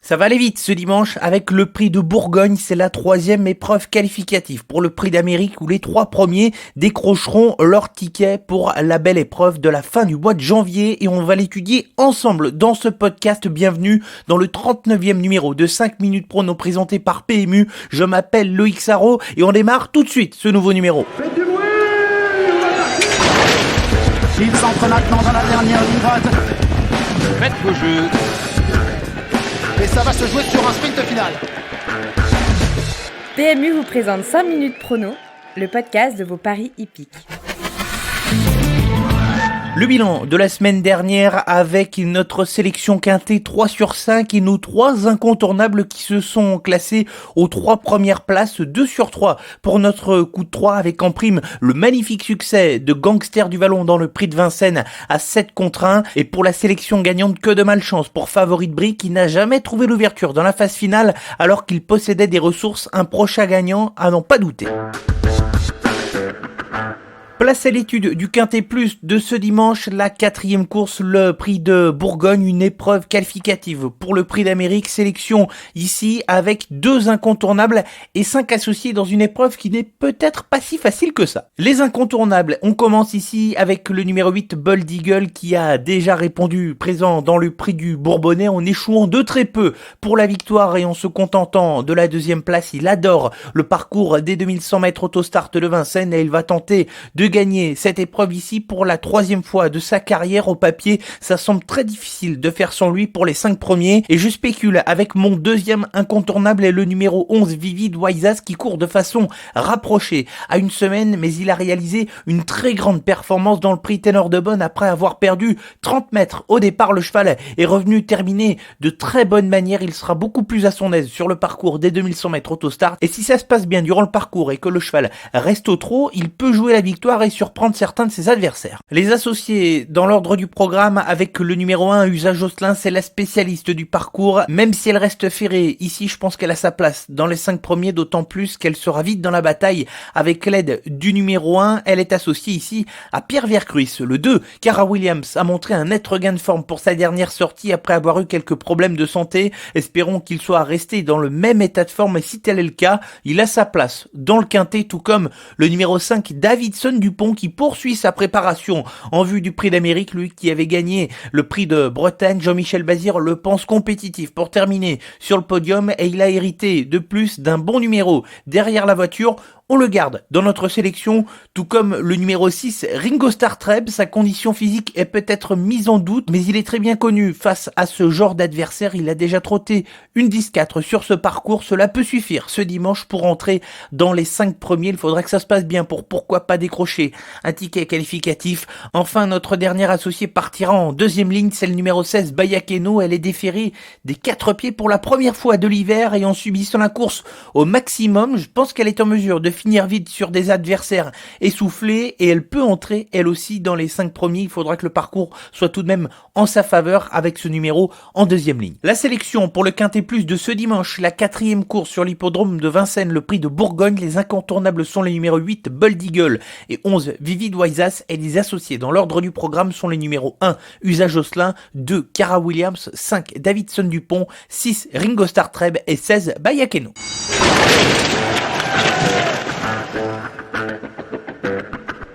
Ça va aller vite ce dimanche avec le prix de Bourgogne, c'est la troisième épreuve qualificative pour le prix d'Amérique où les 3 premiers décrocheront leur ticket pour la belle épreuve de la fin du mois de janvier et on va l'étudier ensemble dans ce podcast. Bienvenue dans le 39e numéro de 5 minutes prono présenté par PMU. Je m'appelle Loïc Sarro et on démarre tout de suite ce nouveau numéro. Faites du bruit, on va partir. Il s'entre maintenant dans la dernière ligne droite. Faites vos jeux. Et ça va se jouer sur un sprint final. PMU vous présente 5 minutes prono, le podcast de vos paris hippiques. Le bilan de la semaine dernière avec notre sélection quintée 3 sur 5 et nos 3 incontournables qui se sont classés aux 3 premières places, 2 sur 3 pour notre coup de 3 avec en prime le magnifique succès de Gangster du Vallon dans le prix de Vincennes à 7-1 et pour la sélection gagnante que de malchance pour Favori de Brie qui n'a jamais trouvé l'ouverture dans la phase finale alors qu'il possédait des ressources, un prochain gagnant à n'en pas douter. Place à l'étude du Quintet Plus de ce dimanche, la 4e course, le prix de Bourgogne, une épreuve qualificative pour le prix d'Amérique. Sélection ici avec 2 incontournables et 5 associés dans une épreuve qui n'est peut-être pas si facile que ça. Les incontournables, on commence ici avec le numéro 8, Bold Eagle, qui a déjà répondu présent dans le prix du Bourbonnais en échouant de très peu pour la victoire et en se contentant de la 2e place. Il adore le parcours des 2100 mètres autostart de Vincennes et il va tenter de gagner cette épreuve ici pour la 3e fois de sa carrière. Au papier, ça semble très difficile de faire sans lui pour les 5 premiers et je spécule avec mon 2e incontournable et le numéro 11 Vivid Wysas qui court de façon rapprochée à une semaine mais il a réalisé une très grande performance dans le prix Ténor de Bonne après avoir perdu 30 mètres au départ. Le cheval est revenu terminer de très bonne manière, il sera beaucoup plus à son aise sur le parcours des 2100 mètres autostart et si ça se passe bien durant le parcours et que le cheval reste au trot, il peut jouer la victoire et surprendre certains de ses adversaires. Les associés dans l'ordre du programme avec le numéro 1 Usa Josselin, c'est la spécialiste du parcours, même si elle reste ferrée. Ici, je pense qu'elle a sa place dans les 5 premiers, d'autant plus qu'elle sera vite dans la bataille avec l'aide du numéro 1. Elle est associée ici à Pierre Vercruis. Le 2, Cara Williams, a montré un net regain de forme pour sa dernière sortie après avoir eu quelques problèmes de santé. Espérons qu'il soit resté dans le même état de forme et si tel est le cas, il a sa place dans le quintet, tout comme le numéro 5, Davidson Dupont, qui poursuit sa préparation en vue du prix d'Amérique, lui qui avait gagné le prix de Bretagne. Jean-Michel Bazir le pense compétitif pour terminer sur le podium et il a hérité de plus d'un bon numéro derrière la voiture. On le garde dans notre sélection, tout comme le numéro 6, Ringo Starr Treb. Sa condition physique est peut-être mise en doute, mais il est très bien connu face à ce genre d'adversaire. Il a déjà trotté une 10-4 sur ce parcours. Cela peut suffire ce dimanche pour entrer dans les 5 premiers. Il faudra que ça se passe bien pour pourquoi pas décrocher un ticket qualificatif. Enfin, notre dernière associée partira en 2e ligne, c'est le numéro 16, Bayakeno. Elle est déférée des 4 pieds pour la première fois de l'hiver et en subissant la course au maximum. Je pense qu'elle est en mesure de finir vite sur des adversaires essoufflés et elle peut entrer elle aussi dans les 5 premiers. Il faudra que le parcours soit tout de même en sa faveur avec ce numéro en 2e ligne. La sélection pour le Quintet Plus de ce dimanche, la 4e course sur l'hippodrome de Vincennes, le prix de Bourgogne. Les incontournables sont les numéros 8, Bold Eagle et 11, Vivid Wysas et les associés dans l'ordre du programme sont les numéros 1, Usa Josselin, 2, Cara Williams, 5, Davidson Dupont, 6, Ringo Starr Treb et 16, Bayakeno.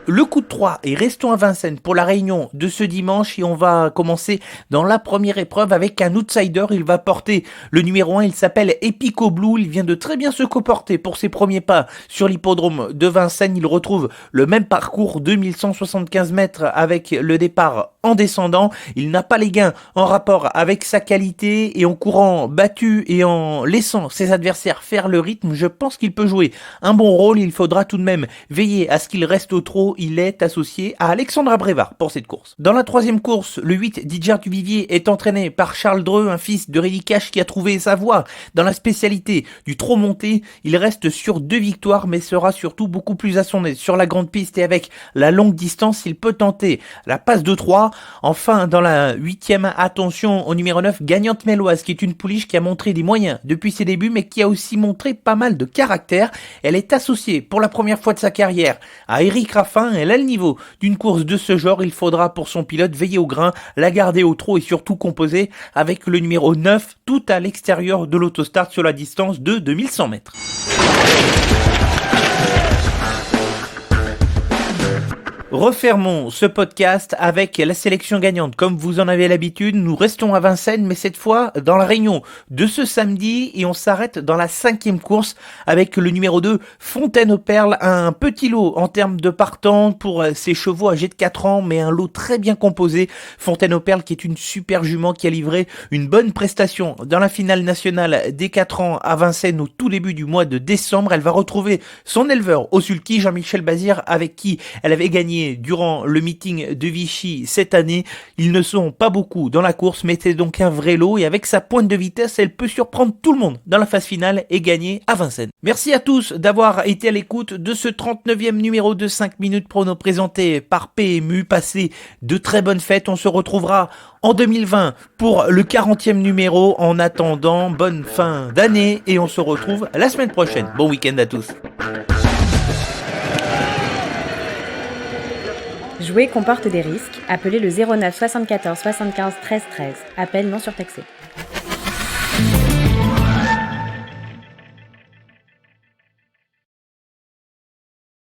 Le coup de 3 et restons à Vincennes pour la réunion de ce dimanche et on va commencer dans la première épreuve avec un outsider. Il va porter le numéro 1, il s'appelle Epico Blue, il vient de très bien se comporter pour ses premiers pas sur l'hippodrome de Vincennes. Il retrouve le même parcours, 2175 mètres avec le départ en descendant. Il n'a pas les gains en rapport avec sa qualité et en courant battu et en laissant ses adversaires faire le rythme, je pense qu'il peut jouer un bon rôle. Il faudra tout de même veiller à ce qu'il reste au trot. Il est associé à Alexandra Brévard pour cette course. Dans la 3e course, le 8, Didier Duvivier est entraîné par Charles Dreux, un fils de Reddy Cash qui a trouvé sa voie dans la spécialité du trot monté. Il reste sur 2 victoires mais sera surtout beaucoup plus à son aise sur la grande piste et avec la longue distance, il peut tenter la passe de 3. Enfin, dans la 8e, attention au numéro 9, Gagnante Méloise, qui est une pouliche qui a montré des moyens depuis ses débuts, mais qui a aussi montré pas mal de caractère. Elle est associée pour la première fois de sa carrière à Eric Raffin. Elle a le niveau d'une course de ce genre. Il faudra pour son pilote veiller au grain, la garder au trot et surtout composer avec le numéro 9, tout à l'extérieur de l'autostart sur la distance de 2100 mètres. Refermons ce podcast avec la sélection gagnante. Comme vous en avez l'habitude, nous restons à Vincennes, mais cette fois dans la réunion de ce samedi, et on s'arrête dans la 5e course avec le numéro 2, Fontaine aux Perles. Un petit lot en termes de partants pour ses chevaux âgés de 4 ans, mais un lot très bien composé. Fontaine aux Perles qui est une super jument qui a livré une bonne prestation dans la finale nationale des 4 ans à Vincennes au tout début du mois de décembre. Elle va retrouver son éleveur au sulky, Jean-Michel Bazir, avec qui elle avait gagné durant le meeting de Vichy cette année. Ils ne sont pas beaucoup dans la course, mais c'est donc un vrai lot, et avec sa pointe de vitesse, elle peut surprendre tout le monde dans la phase finale et gagner à Vincennes. Merci à tous d'avoir été à l'écoute de ce 39e numéro de 5 minutes prono présenté par PMU. Passez de très bonnes fêtes. On se retrouvera en 2020 pour le 40e numéro. En attendant, bonne fin d'année et on se retrouve la semaine prochaine. Bon week-end à tous. Jouer comporte des risques. Appelez le 09 74 75 13 13. Appel non surtaxé.